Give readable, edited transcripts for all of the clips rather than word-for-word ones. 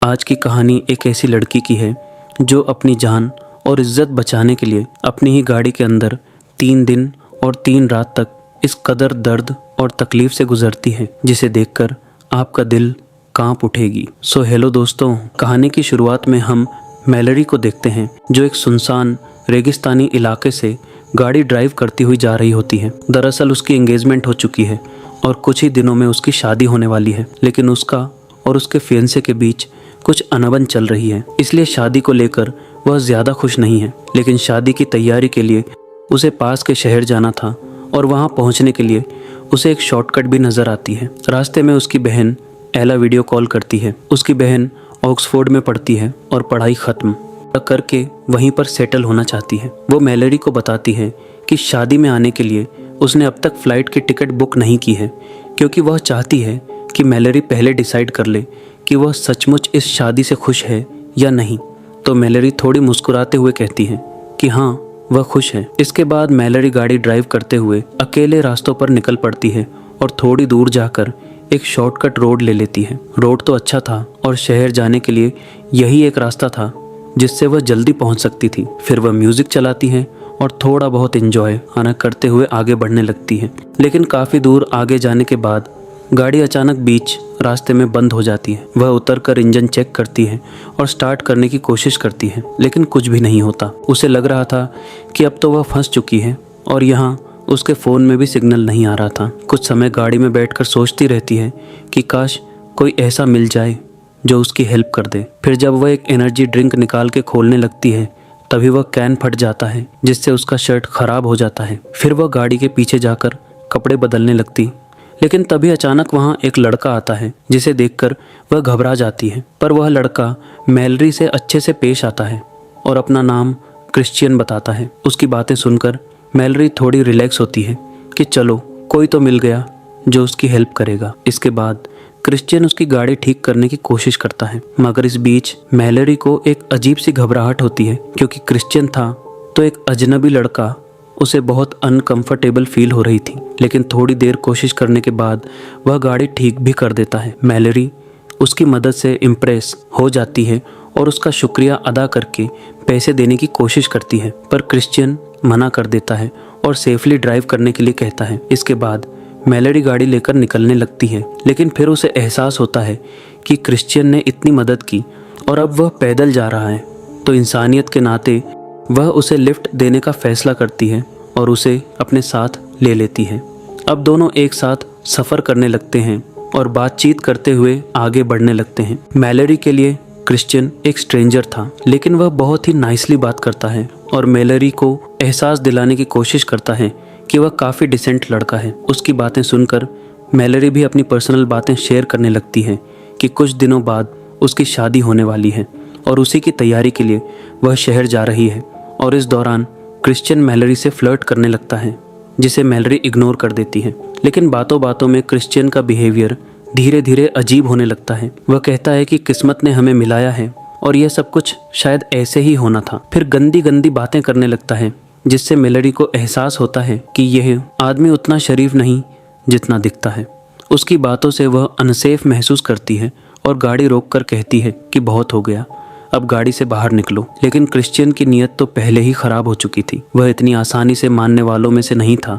आज की कहानी एक ऐसी लड़की की है जो अपनी जान और इज्जत बचाने के लिए अपनी ही गाड़ी के अंदर 3 दिन और 3 रात तक इस कदर दर्द और तकलीफ से गुजरती है जिसे देखकर आपका दिल कांप उठेगी। सो हेलो दोस्तों, कहानी की शुरुआत में हम मैलरी को देखते हैं जो एक सुनसान रेगिस्तानी इलाके से गाड़ी ड्राइव करती हुई जा रही होती है। दरअसल उसकी एंगेजमेंट हो चुकी है और कुछ ही दिनों में उसकी शादी होने वाली है, लेकिन उसका और उसके फियांसे के बीच कुछ अनबन चल रही है, इसलिए शादी को लेकर वह ज़्यादा खुश नहीं है। लेकिन शादी की तैयारी के लिए उसे पास के शहर जाना था और वहां पहुंचने के लिए उसे एक शॉर्टकट भी नज़र आती है। रास्ते में उसकी बहन एला वीडियो कॉल करती है। उसकी बहन ऑक्सफोर्ड में पढ़ती है और पढ़ाई ख़त्म करके वहीं पर सेटल होना चाहती है। वो मैलरी को बताती है कि शादी में आने के लिए उसने अब तक फ़्लाइट की टिकट बुक नहीं की है, क्योंकि वह चाहती है कि मैलरी पहले डिसाइड कर ले कि वह सचमुच इस शादी से खुश है या नहीं। तो मैलरी थोड़ी मुस्कुराते हुए कहती है कि हाँ, वह खुश है। इसके बाद मैलरी गाड़ी ड्राइव करते हुए अकेले रास्तों पर निकल पड़ती है और थोड़ी दूर जाकर एक शॉर्टकट रोड ले लेती है। रोड तो अच्छा था और शहर जाने के लिए यही एक रास्ता था जिससे वह जल्दी पहुंच सकती थी। फिर वह म्यूजिक चलाती है और थोड़ा बहुत एंजॉय करते हुए आगे बढ़ने लगती है। लेकिन काफ़ी दूर आगे जाने के बाद गाड़ी अचानक बीच रास्ते में बंद हो जाती है। वह उतरकर इंजन चेक करती है और स्टार्ट करने की कोशिश करती है, लेकिन कुछ भी नहीं होता। उसे लग रहा था कि अब तो वह फंस चुकी है और यहाँ उसके फ़ोन में भी सिग्नल नहीं आ रहा था। कुछ समय गाड़ी में बैठकर सोचती रहती है कि काश कोई ऐसा मिल जाए जो उसकी हेल्प कर दे। फिर जब वह एक एनर्जी ड्रिंक निकाल के खोलने लगती है तभी वह कैन फट जाता है, जिससे उसका शर्ट खराब हो जाता है। फिर वह गाड़ी के पीछे जाकर कपड़े बदलने लगती, लेकिन तभी अचानक वहाँ एक लड़का आता है जिसे देखकर वह घबरा जाती है। पर वह लड़का मैलरी से अच्छे से पेश आता है और अपना नाम क्रिश्चियन बताता है। उसकी बातें सुनकर मैलरी थोड़ी रिलैक्स होती है कि चलो कोई तो मिल गया जो उसकी हेल्प करेगा। इसके बाद क्रिश्चियन उसकी गाड़ी ठीक करने की कोशिश करता है, मगर इस बीच मैलरी को एक अजीब सी घबराहट होती है, क्योंकि क्रिश्चियन था तो एक अजनबी लड़का उसे बहुत अनकंफर्टेबल फील हो रही थी। लेकिन थोड़ी देर कोशिश करने के बाद वह गाड़ी ठीक भी कर देता है। मैलरी उसकी मदद से इम्प्रेस हो जाती है और उसका शुक्रिया अदा करके पैसे देने की कोशिश करती है, पर क्रिश्चियन मना कर देता है और सेफली ड्राइव करने के लिए कहता है। इसके बाद मैलरी गाड़ी लेकर निकलने लगती है, लेकिन फिर उसे एहसास होता है कि क्रिश्चियन ने इतनी मदद की और अब वह पैदल जा रहा है, तो इंसानियत के नाते वह उसे लिफ्ट देने का फैसला करती है और उसे अपने साथ ले लेती है। अब दोनों एक साथ सफ़र करने लगते हैं और बातचीत करते हुए आगे बढ़ने लगते हैं। मैलरी के लिए क्रिश्चियन एक स्ट्रेंजर था, लेकिन वह बहुत ही नाइसली बात करता है और मैलरी को एहसास दिलाने की कोशिश करता है कि वह काफ़ी डिसेंट लड़का है। उसकी बातें सुनकर मैलरी भी अपनी पर्सनल बातें शेयर करने लगती है कि कुछ दिनों बाद उसकी शादी होने वाली है और उसी की तैयारी के लिए वह शहर जा रही है। और इस दौरान क्रिश्चियन मैलरी से फ्लर्ट करने लगता है, जिसे मैलरी इग्नोर कर देती है। लेकिन बातों बातों में क्रिश्चियन का बिहेवियर धीरे धीरे अजीब होने लगता है। वह कहता है कि किस्मत ने हमें मिलाया है और यह सब कुछ शायद ऐसे ही होना था। फिर गंदी गंदी बातें करने लगता है, जिससे मैलरी को एहसास होता है कि यह आदमी उतना शरीफ नहीं जितना दिखता है। उसकी बातों से वह अनसेफ महसूस करती है और गाड़ी रोककर कहती है कि बहुत हो गया, अब गाड़ी से बाहर निकलो। लेकिन क्रिश्चियन की नीयत तो पहले ही खराब हो चुकी थी। वह इतनी आसानी से मानने वालों में से नहीं था।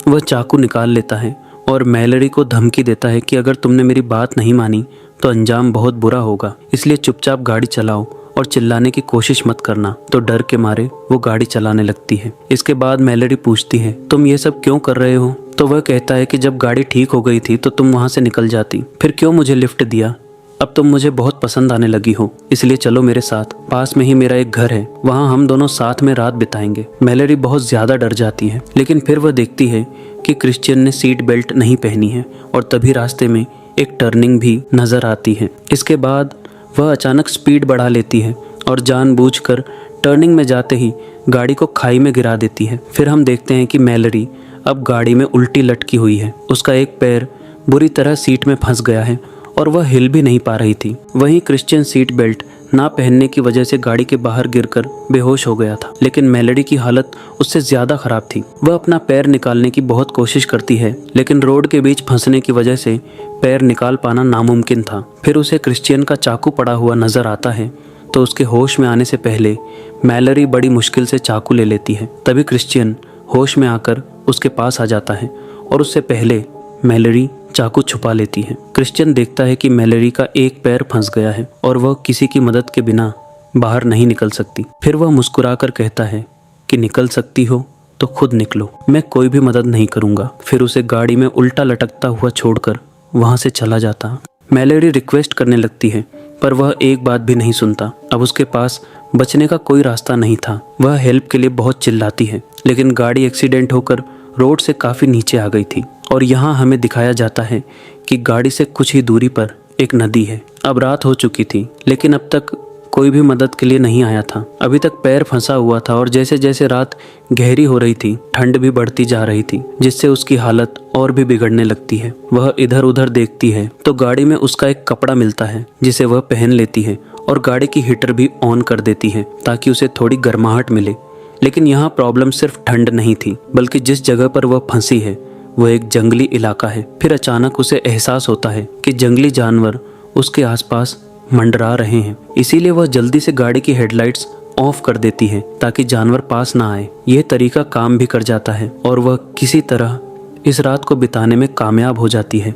वह चाकू निकाल लेता है और मैलरी को धमकी देता है कि अगर तुमने मेरी बात नहीं मानी तो अंजाम बहुत बुरा होगा, इसलिए चुपचाप गाड़ी चलाओ और चिल्लाने की कोशिश मत करना। तो डर के मारे वो गाड़ी चलाने लगती है। इसके बाद मैलरी पूछती है, तुम ये सब क्यों कर रहे हो? तो वह कहता है कि जब गाड़ी ठीक हो गई थी तो तुम वहाँ से निकल जाती, फिर क्यों मुझे लिफ्ट दिया? अब तुम मुझे बहुत पसंद आने लगी हो, इसलिए चलो मेरे साथ। पास में ही मेरा एक घर है, वहाँ हम दोनों साथ में रात बिताएंगे। मैलरी बहुत ज़्यादा डर जाती है, लेकिन फिर वह देखती है कि क्रिश्चियन ने सीट बेल्ट नहीं पहनी है और तभी रास्ते में एक टर्निंग भी नज़र आती है। इसके बाद वह अचानक स्पीड बढ़ा लेती है और जानबूझकर टर्निंग में जाते ही गाड़ी को खाई में गिरा देती है। फिर हम देखते हैं कि मैलरी अब गाड़ी में उल्टी लटकी हुई है। उसका एक पैर बुरी तरह सीट में फंस गया है और वह हिल भी नहीं पा रही थी। वहीं क्रिश्चियन सीट बेल्ट ना पहनने की वजह से गाड़ी के बाहर गिरकर बेहोश हो गया था। लेकिन मेलोडी की हालत उससे ज्यादा खराब थी। वह अपना पैर निकालने की बहुत कोशिश करती है, लेकिन रोड के बीच फंसने की वजह से पैर निकाल पाना नामुमकिन था। फिर उसे क्रिश्चियन का चाकू पड़ा हुआ नजर आता है, तो उसके होश में आने से पहले मैलोडी बड़ी मुश्किल से चाकू ले लेती है। तभी क्रिश्चियन होश में आकर उसके पास आ जाता है और उससे पहले मैलोडी चाकू छुपा लेती है। क्रिश्चियन देखता है कि मैलोडी का एक पैर फंस गया है और वह किसी की मदद के बिना बाहर नहीं निकल सकती। फिर वह मुस्कुराकर कहता है कि निकल सकती हो तो खुद निकलो, मैं कोई भी मदद नहीं करूंगा। फिर उसे गाड़ी में उल्टा लटकता हुआ छोड़कर वहां से चला जाता। मैलोडी रिक्वेस्ट करने लगती है, पर वह एक बात भी नहीं सुनता। अब उसके पास बचने का कोई रास्ता नहीं था। वह हेल्प के लिए बहुत चिल्लाती है, लेकिन गाड़ी एक्सीडेंट होकर रोड से काफी नीचे आ गई थी। और यहाँ हमें दिखाया जाता है कि गाड़ी से कुछ ही दूरी पर एक नदी है। अब रात हो चुकी थी, लेकिन अब तक कोई भी मदद के लिए नहीं आया था। अभी तक पैर फंसा हुआ था और जैसे जैसे रात गहरी हो रही थी, ठंड भी बढ़ती जा रही थी, जिससे उसकी हालत और भी बिगड़ने लगती है। वह इधर उधर देखती है तो गाड़ी में उसका एक कपड़ा मिलता है, जिसे वह पहन लेती है और गाड़ी की हीटर भी ऑन कर देती है ताकि उसे थोड़ी गर्माहट मिले। लेकिन यहाँ प्रॉब्लम सिर्फ ठंड नहीं थी, बल्कि जिस जगह पर वह फंसी है वह एक जंगली इलाका है। फिर अचानक उसे एहसास होता है कि जंगली जानवर उसके आसपास मंडरा रहे हैं। इसीलिए वह जल्दी से गाड़ी की हेडलाइट्स ऑफ कर देती है ताकि जानवर पास ना आए। यह तरीका काम भी कर जाता है और वह किसी तरह इस रात को बिताने में कामयाब हो जाती है।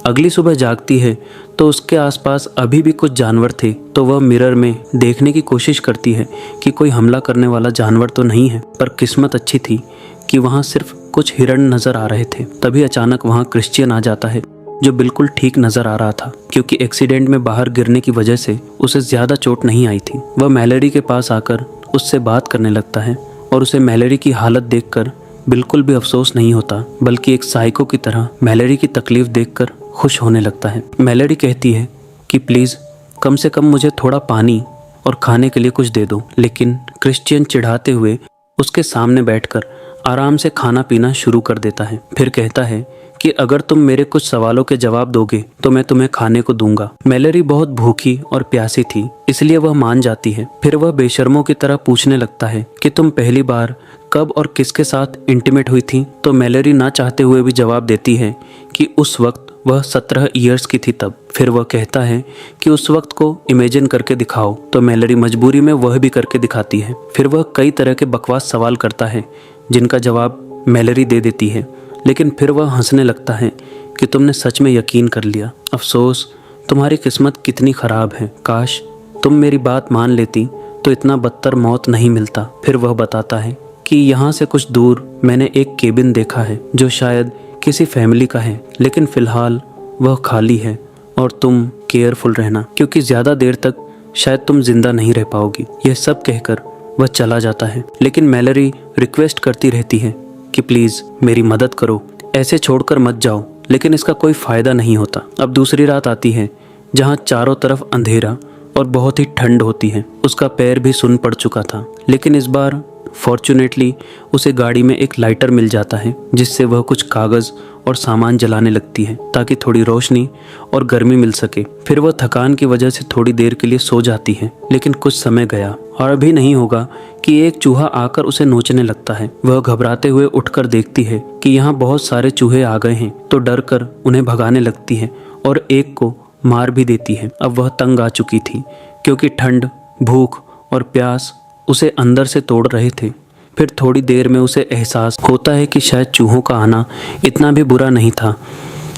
अगली सुबह जागती है तो उसके आसपास अभी भी कुछ जानवर थे। तो वह मिरर में देखने की कोशिश करती है कि कोई हमला करने वाला जानवर तो नहीं है, पर किस्मत अच्छी थी कि वहाँ सिर्फ कुछ हिरण नजर आ रहे थे। तभी अचानक वहाँ क्रिश्चियन आ जाता है, जो बिल्कुल ठीक नजर आ रहा था, क्योंकि एक्सीडेंट में बाहर गिरने की वजह से उसे ज्यादा चोट नहीं आई थी। वह मैलोडी के पास आकर उससे बात करने लगता है और उसे मैलोडी की हालत देखकर बिल्कुल भी अफसोस नहीं होता, बल्कि एक साइको की तरह मैलोडी की तकलीफ देखकर खुश होने लगता है। मैलोडी कहती है कि प्लीज कम से कम मुझे थोड़ा पानी और खाने के लिए कुछ दे दो। लेकिन क्रिश्चियन चिढ़ाते हुए उसके सामने बैठकर आराम से खाना पीना शुरू कर देता है। फिर कहता है कि अगर तुम मेरे कुछ सवालों के जवाब दोगे तो मैं तुम्हें खाने को दूंगा। मैलोडी बहुत भूखी और प्यासी थी, इसलिए वह मान जाती है। फिर वह बेशर्मों की तरह पूछने लगता है कि तुम पहली बार कब और किसके साथ इंटीमेट हुई थी। तो मैलोडी ना चाहते हुए भी जवाब देती है कि उस वक्त वह 17 ईयर्स की थी तब। फिर वह कहता है कि उस वक्त को इमेजिन करके दिखाओ। तो मैलोडी मजबूरी में वह भी करके दिखाती है। फिर वह कई तरह के बकवास सवाल करता है जिनका जवाब मैलोडी दे देती है, लेकिन फिर वह हंसने लगता है कि तुमने सच में यकीन कर लिया। अफसोस, तुम्हारी किस्मत कितनी खराब है। काश तुम मेरी बात मान लेती तो इतना बदतर मौत नहीं मिलता। फिर वह बताता है कि यहाँ से कुछ दूर मैंने एक केबिन देखा है जो शायद किसी फैमिली का है, लेकिन फिलहाल वह खाली है और तुम केयरफुल रहना, क्योंकि ज्यादा देर तक शायद तुम जिंदा नहीं रह पाओगी। यह सब कहकर वह चला जाता है, लेकिन मैलोडी रिक्वेस्ट करती रहती है कि प्लीज मेरी मदद करो, ऐसे छोड़कर मत जाओ। लेकिन इसका कोई फायदा नहीं होता। अब दूसरी रात आती है जहाँ चारों तरफ अंधेरा और बहुत ही ठंड होती है। उसका पैर भी सुन पड़ चुका था, लेकिन इस बार फॉर्चुनेटली उसे गाड़ी में एक लाइटर मिल जाता है, जिससे वह कुछ कागज और सामान जलाने लगती है ताकि थोड़ी रोशनी और गर्मी मिल सके। फिर वह थकान की वजह से थोड़ी देर के लिए सो जाती है, लेकिन कुछ समय गया और अभी नहीं होगा कि एक चूहा आकर उसे नोचने लगता है। वह घबराते हुए उठकर देखती है कि यहाँ बहुत सारे चूहे आ गए हैं, तो डर कर उन्हें भगाने लगती है और एक को मार भी देती है। अब वह तंग आ चुकी थी, क्योंकि ठंड, भूख और प्यास उसे अंदर से तोड़ रहे थे। फिर थोड़ी देर में उसे एहसास होता है कि शायद चूहों का आना इतना भी बुरा नहीं था,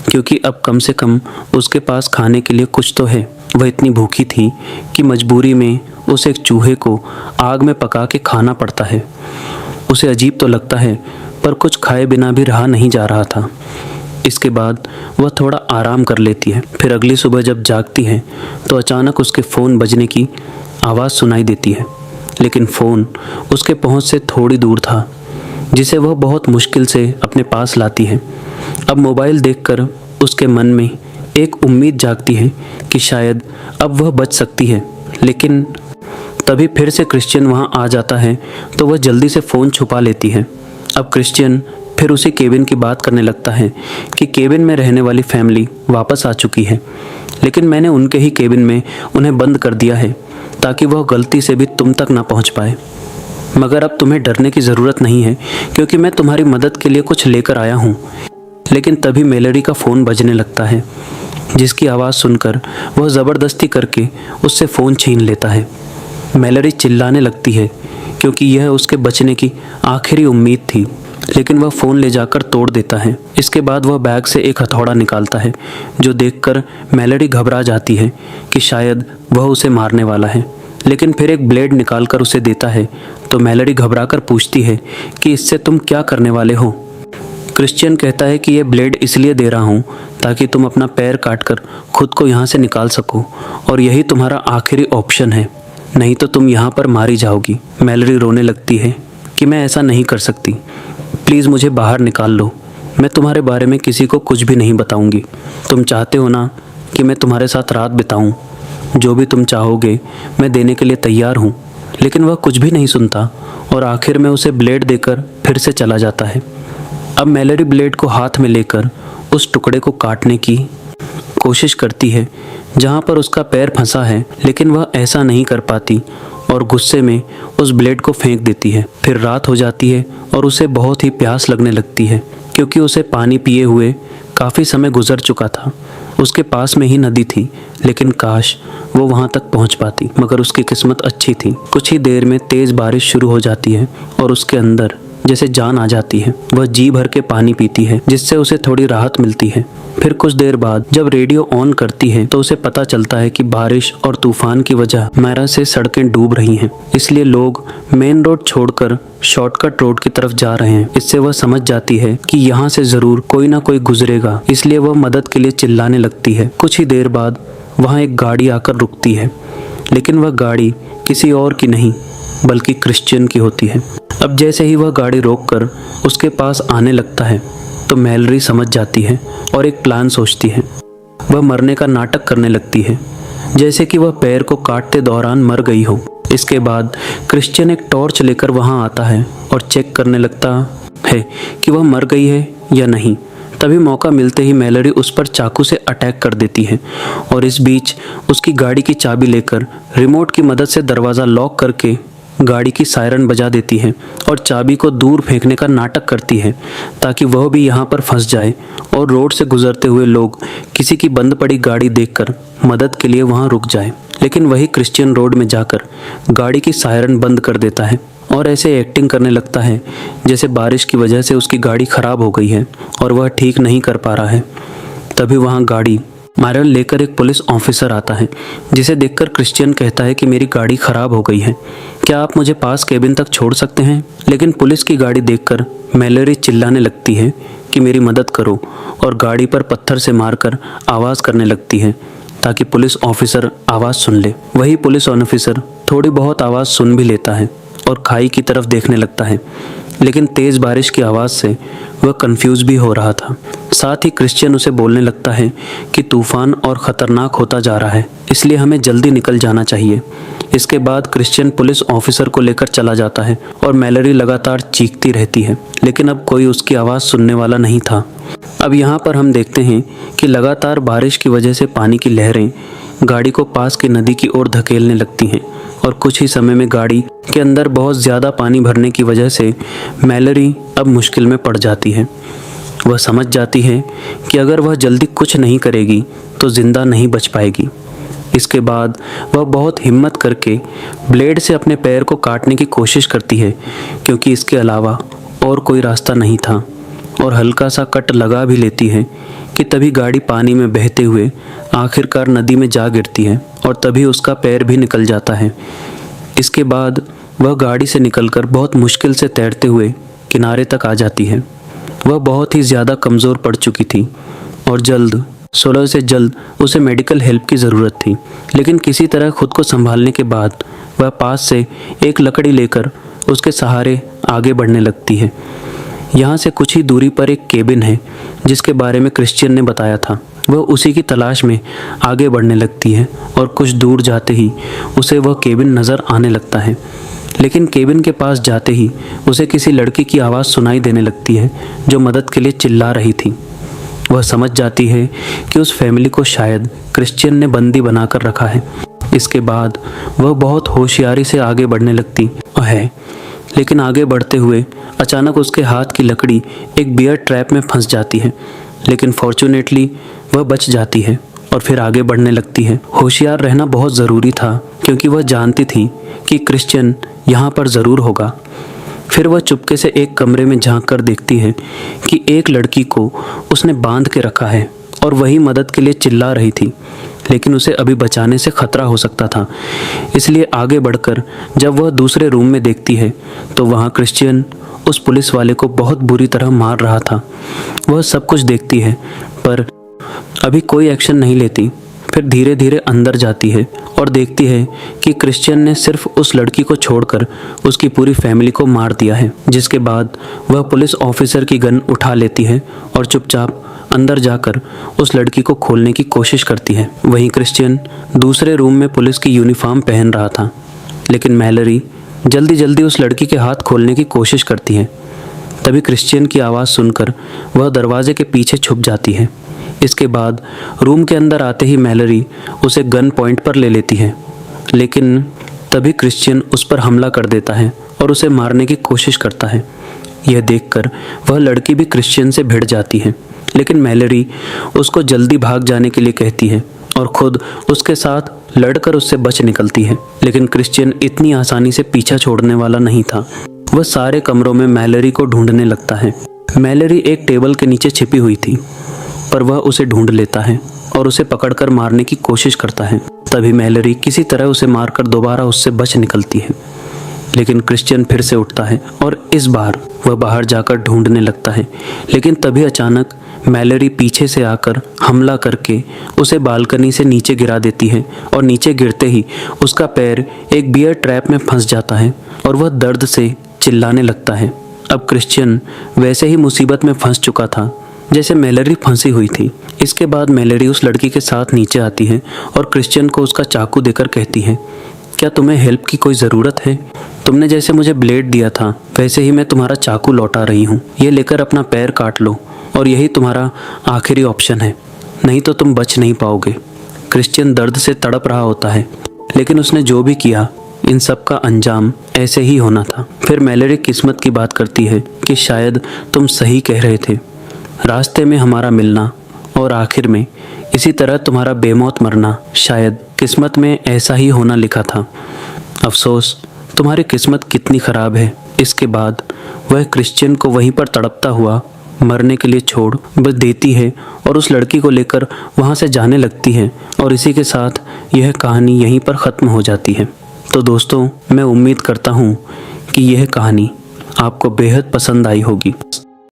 क्योंकि अब कम से कम उसके पास खाने के लिए कुछ तो है। वह इतनी भूखी थी कि मजबूरी में उसे एक चूहे को आग में पका के खाना पड़ता है। उसे अजीब तो लगता है, पर कुछ खाए बिना भी रहा नहीं जा रहा था। इसके बाद वह थोड़ा आराम कर लेती है। फिर अगली सुबह जब जागती है तो अचानक उसके फ़ोन बजने की आवाज़ सुनाई देती है, लेकिन फ़ोन उसके पहुंच से थोड़ी दूर था, जिसे वह बहुत मुश्किल से अपने पास लाती है। अब मोबाइल देखकर उसके मन में एक उम्मीद जागती है कि शायद अब वह बच सकती है। लेकिन तभी फिर से क्रिश्चियन वहां आ जाता है, तो वह जल्दी से फ़ोन छुपा लेती है। अब क्रिश्चियन फिर उसी केबिन की बात करने लगता है कि केबिन में रहने वाली फैमिली वापस आ चुकी है, लेकिन मैंने उनके ही केबिन में उन्हें बंद कर दिया है ताकि वह गलती से भी तुम तक ना पहुंच पाए। मगर अब तुम्हें डरने की ज़रूरत नहीं है क्योंकि मैं तुम्हारी मदद के लिए कुछ लेकर आया हूँ। लेकिन तभी मैलोरी का फ़ोन बजने लगता है, जिसकी आवाज़ सुनकर वह ज़बरदस्ती करके उससे फ़ोन छीन लेता है। मैलोरी चिल्लाने लगती है क्योंकि यह उसके बचने की आखिरी उम्मीद थी, लेकिन वह फ़ोन ले जाकर तोड़ देता है। इसके बाद वह बैग से एक हथौड़ा निकालता है, जो देखकर मैलोरी घबरा जाती है कि शायद वह उसे मारने वाला है। लेकिन फिर एक ब्लेड निकालकर उसे देता है तो मैलोरी घबराकर पूछती है कि इससे तुम क्या करने वाले हो। क्रिश्चियन कहता है कि यह ब्लेड इसलिए दे रहा हूँ ताकि तुम अपना पैर काटकर खुद को यहाँ से निकाल सको, और यही तुम्हारा आखिरी ऑप्शन है, नहीं तो तुम यहाँ पर मारी जाओगी। मैलोरी रोने लगती है कि मैं ऐसा नहीं कर सकती, प्लीज़ मुझे बाहर निकाल लो, मैं तुम्हारे बारे में किसी को कुछ भी नहीं बताऊंगी। तुम चाहते हो ना कि मैं तुम्हारे साथ रात बिताऊं? जो भी तुम चाहोगे मैं देने के लिए तैयार हूँ। लेकिन वह कुछ भी नहीं सुनता और आखिर में उसे ब्लेड देकर फिर से चला जाता है। अब मैलोरी ब्लेड को हाथ में लेकर उस टुकड़े को काटने की कोशिश करती है जहाँ पर उसका पैर फंसा है, लेकिन वह ऐसा नहीं कर पाती और गुस्से में उस ब्लेड को फेंक देती है। फिर रात हो जाती है और उसे बहुत ही प्यास लगने लगती है क्योंकि उसे पानी पिए हुए काफ़ी समय गुजर चुका था। उसके पास में ही नदी थी, लेकिन काश वो वहाँ तक पहुँच पाती, मगर उसकी किस्मत अच्छी थी। कुछ ही देर में तेज़ बारिश शुरू हो जाती है और उसके अंदर जैसे जान आ जाती है। वह जी भर के पानी पीती है, जिससे उसे थोड़ी राहत मिलती है। फिर कुछ देर बाद जब रेडियो ऑन करती है तो उसे पता चलता है कि बारिश और तूफान की वजह मैरा से सड़कें डूब रही हैं, इसलिए लोग मेन रोड छोड़कर शॉर्टकट रोड की तरफ जा रहे हैं। इससे वह समझ जाती है कि यहाँ से जरूर कोई ना कोई गुजरेगा, इसलिए वह मदद के लिए चिल्लाने लगती है। कुछ ही देर बाद वहाँ एक गाड़ी आकर रुकती है, लेकिन वह गाड़ी किसी और की नहीं बल्कि क्रिश्चियन की होती है। अब जैसे ही वह गाड़ी रोककर उसके पास आने लगता है तो मैलोरी समझ जाती है और एक प्लान सोचती है। वह मरने का नाटक करने लगती है, जैसे कि वह पैर को काटते दौरान मर गई हो। इसके बाद क्रिश्चियन एक टॉर्च लेकर वहां आता है और चेक करने लगता है कि वह मर गई है या नहीं। तभी मौका मिलते ही मैलोरी उस पर चाकू से अटैक कर देती है और इस बीच उसकी गाड़ी की चाबी लेकर रिमोट की मदद से दरवाज़ा लॉक करके गाड़ी की सायरन बजा देती है और चाबी को दूर फेंकने का नाटक करती है ताकि वह भी यहाँ पर फंस जाए और रोड से गुजरते हुए लोग किसी की बंद पड़ी गाड़ी देखकर मदद के लिए वहाँ रुक जाए। लेकिन वही क्रिश्चियन रोड में जाकर गाड़ी की सायरन बंद कर देता है और ऐसे एक्टिंग करने लगता है जैसे बारिश की वजह से उसकी गाड़ी खराब हो गई है और वह ठीक नहीं कर पा रहा है। तभी वहाँ गाड़ी मायरन लेकर एक पुलिस ऑफिसर आता है, जिसे देखकर क्रिश्चियन कहता है कि मेरी गाड़ी खराब हो गई है, क्या आप मुझे पास केबिन तक छोड़ सकते हैं? लेकिन पुलिस की गाड़ी देखकर मैलोरी चिल्लाने लगती है कि मेरी मदद करो और गाड़ी पर पत्थर से मारकर आवाज़ करने लगती है ताकि पुलिस ऑफिसर आवाज़ सुन ले। वही पुलिस ऑफिसर थोड़ी बहुत आवाज़ सुन भी लेता है और खाई की तरफ देखने लगता है, लेकिन तेज़ बारिश की आवाज़ से वह कंफ्यूज भी हो रहा था। साथ ही क्रिश्चियन उसे बोलने लगता है कि तूफान और ख़तरनाक होता जा रहा है, इसलिए हमें जल्दी निकल जाना चाहिए। इसके बाद क्रिश्चियन पुलिस ऑफिसर को लेकर चला जाता है और मैलोरी लगातार चीखती रहती है, लेकिन अब कोई उसकी आवाज़ सुनने वाला नहीं था। अब यहाँ पर हम देखते हैं कि लगातार बारिश की वजह से पानी की लहरें गाड़ी को पास की नदी की ओर धकेलने लगती हैं और कुछ ही समय में गाड़ी के अंदर बहुत ज़्यादा पानी भरने की वजह से मैलोरी अब मुश्किल में पड़ जाती है। वह समझ जाती है कि अगर वह जल्दी कुछ नहीं करेगी तो ज़िंदा नहीं बच पाएगी। इसके बाद वह बहुत हिम्मत करके ब्लेड से अपने पैर को काटने की कोशिश करती है, क्योंकि इसके अलावा और कोई रास्ता नहीं था, और हल्का सा कट लगा भी लेती है कि तभी गाड़ी पानी में बहते हुए आखिरकार नदी में जा गिरती है और तभी उसका पैर भी निकल जाता है। इसके बाद वह गाड़ी से निकलकर बहुत मुश्किल से तैरते हुए किनारे तक आ जाती है। वह बहुत ही ज़्यादा कमज़ोर पड़ चुकी थी और सुलह से जल्द उसे मेडिकल हेल्प की ज़रूरत थी, लेकिन किसी तरह खुद को संभालने के बाद वह पास से एक लकड़ी लेकर उसके सहारे आगे बढ़ने लगती है। यहाँ से कुछ ही दूरी पर एक केबिन है जिसके बारे में क्रिश्चियन ने बताया था। वह उसी की तलाश में आगे बढ़ने लगती है और कुछ दूर जाते ही उसे वह केबिन नज़र आने लगता है, लेकिन केबिन के पास जाते ही उसे किसी लड़की की आवाज़ सुनाई देने लगती है जो मदद के लिए चिल्ला रही थी। वह समझ जाती है कि उस फैमिली को शायद क्रिश्चियन ने बंदी बनाकर रखा है। इसके बाद वह बहुत होशियारी से आगे बढ़ने लगती है, लेकिन आगे बढ़ते हुए अचानक उसके हाथ की लकड़ी एक बियर ट्रैप में फंस जाती है, लेकिन फॉर्चुनेटली वह बच जाती है और फिर आगे बढ़ने लगती है। होशियार रहना बहुत ज़रूरी था क्योंकि वह जानती थी कि क्रिश्चियन यहाँ पर ज़रूर होगा। फिर वह चुपके से एक कमरे में झांक कर देखती है कि एक लड़की को उसने बांध के रखा है और वही मदद के लिए चिल्ला रही थी, लेकिन उसे अभी बचाने से खतरा हो सकता था। इसलिए आगे बढ़कर जब वह दूसरे रूम में देखती है तो वहाँ क्रिश्चियन उस पुलिस वाले को बहुत बुरी तरह मार रहा था। वह सब कुछ देखती है पर अभी कोई एक्शन नहीं लेती। फिर धीरे धीरे अंदर जाती है और देखती है कि क्रिश्चियन ने सिर्फ उस लड़की को छोड़कर उसकी पूरी फैमिली को मार दिया है। जिसके बाद वह पुलिस ऑफिसर की गन उठा लेती है और चुपचाप अंदर जाकर उस लड़की को खोलने की कोशिश करती है। वहीं क्रिश्चियन दूसरे रूम में पुलिस की यूनिफॉर्म पहन रहा था, लेकिन मैलरी जल्दी जल्दी उस लड़की के हाथ खोलने की कोशिश करती है। तभी क्रिश्चियन की आवाज़ सुनकर वह दरवाजे के पीछे छुप जाती है। इसके बाद रूम के अंदर आते ही मैलरी उसे गन पॉइंट पर ले लेती है, लेकिन तभी क्रिश्चियन उस पर हमला कर देता है और उसे मारने की कोशिश करता है। यह देखकर वह लड़की भी क्रिश्चियन से भिड़ जाती है, लेकिन मैलरी उसको जल्दी भाग जाने के लिए कहती है और खुद उसके साथ लड़कर उससे बच निकलती है। लेकिन क्रिश्चियन इतनी आसानी से पीछा छोड़ने वाला नहीं था। वह सारे कमरों में मैलरी को ढूंढने लगता है। मैलरी एक टेबल के नीचे छिपी हुई थी, पर वह उसे ढूंढ लेता है और उसे पकड़कर मारने की कोशिश करता है। तभी मैलरी किसी तरह उसे मारकर दोबारा उससे बच निकलती है, लेकिन क्रिश्चियन फिर से उठता है और इस बार वह बाहर जाकर ढूंढने लगता है। लेकिन तभी अचानक मैलरी पीछे से आकर हमला करके उसे बालकनी से नीचे गिरा देती है और नीचे गिरते ही उसका पैर एक बियर ट्रैप में फंस जाता है और वह दर्द से चिल्लाने लगता है। अब क्रिश्चियन वैसे ही मुसीबत में फंस चुका था जैसे मैलरी फंसी हुई थी। इसके बाद मैलरी उस लड़की के साथ नीचे आती है और क्रिश्चियन को उसका चाकू देकर कहती है, क्या तुम्हें हेल्प की कोई ज़रूरत है? तुमने जैसे मुझे ब्लेड दिया था वैसे ही मैं तुम्हारा चाकू लौटा रही हूँ। ये लेकर अपना पैर काट लो और यही तुम्हारा आखिरी ऑप्शन है, नहीं तो तुम बच नहीं पाओगे। क्रिश्चियन दर्द से तड़प रहा होता है, लेकिन उसने जो भी किया इन सब का अंजाम ऐसे ही होना था। फिर मैलरी किस्मत की बात करती है कि शायद तुम सही कह रहे थे, रास्ते में हमारा मिलना और आखिर में इसी तरह तुम्हारा बेमौत मरना शायद किस्मत में ऐसा ही होना लिखा था। अफसोस तुम्हारी किस्मत कितनी ख़राब है। इसके बाद वह क्रिश्चियन को वहीं पर तड़पता हुआ मरने के लिए छोड़ बस देती है और उस लड़की को लेकर वहाँ से जाने लगती है और इसी के साथ यह कहानी यहीं पर ख़त्म हो जाती है। तो दोस्तों, मैं उम्मीद करता हूँ कि यह कहानी आपको बेहद पसंद आई होगी।